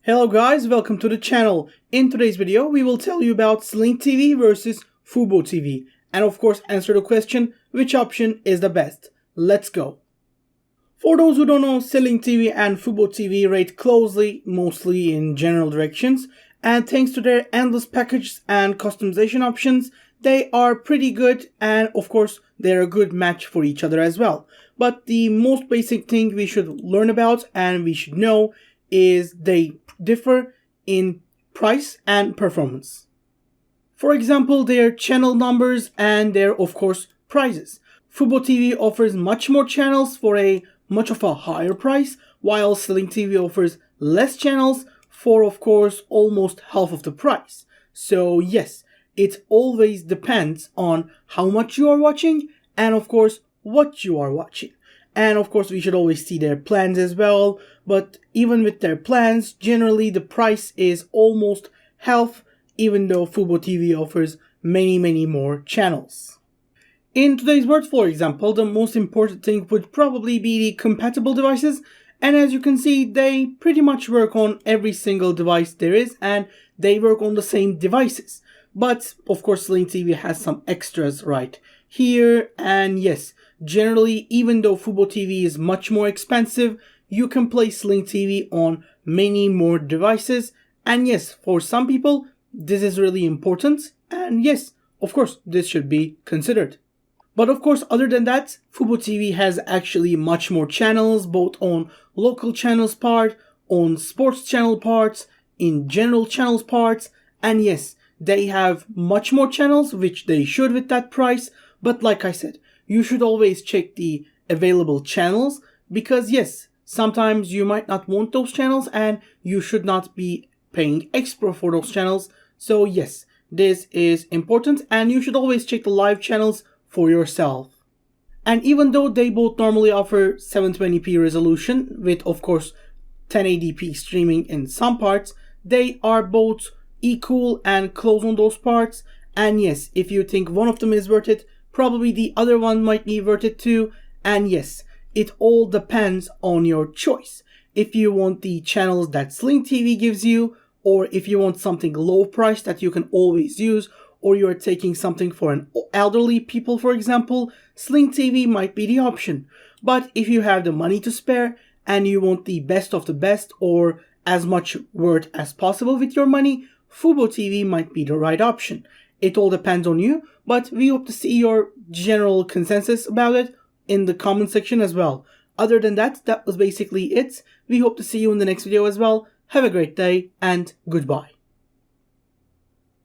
Hello guys, welcome to the channel. In today's video, we will tell you about Sling TV versus Fubotv, and of course answer the question, which option is the best? Let's go. For those who don't know, Sling TV and Fubotv rate closely, mostly in general directions, and thanks to their endless packages and customization options, they are pretty good, and of course they're a good match for each other as well. But the most basic thing we should learn about and we should know is they differ in price and performance. For example, their channel numbers and their, of course, prices. Fubotv offers much more channels for a much of a higher price, while Sling TV offers less channels for, of course, almost half of the price. So yes, it always depends on how much you are watching and, of course, what you are watching. And of course, we should always see their plans as well. But even with their plans, generally the price is almost half, even though Fubotv offers many more channels. In today's world, for example, the most important thing would probably be the compatible devices. And as you can see, they pretty much work on every single device there is, and they work on the same devices. But of course, Sling TV has some extras right here, and yes, generally, even though Fubotv is much more expensive, you can play Sling TV on many more devices. And yes, for some people, this is really important. And yes, of course, this should be considered. But of course, other than that, Fubotv has actually much more channels, both on local channels part, on sports channel parts, in general channels parts. And yes, they have much more channels, which they should with that price. But like I said, you should always check the available channels because yes, sometimes you might not want those channels and you should not be paying extra for those channels. So yes, this is important and you should always check the live channels for yourself. And even though they both normally offer 720p resolution with of course 1080p streaming in some parts, they are both equal and close on those parts. And yes, if you think one of them is worth it, probably the other one might be worth it too. And yes, it all depends on your choice. If you want the channels that Sling TV gives you, or if you want something low price that you can always use, or you're taking something for an elderly people, for example, Sling TV might be the option. But if you have the money to spare and you want the best of the best or as much worth as possible with your money, Fubotv might be the right option. It all depends on you, but we hope to see your general consensus about it in the comment section as well. Other than that, that was basically it. We hope to see you in the next video as well. Have a great day and goodbye.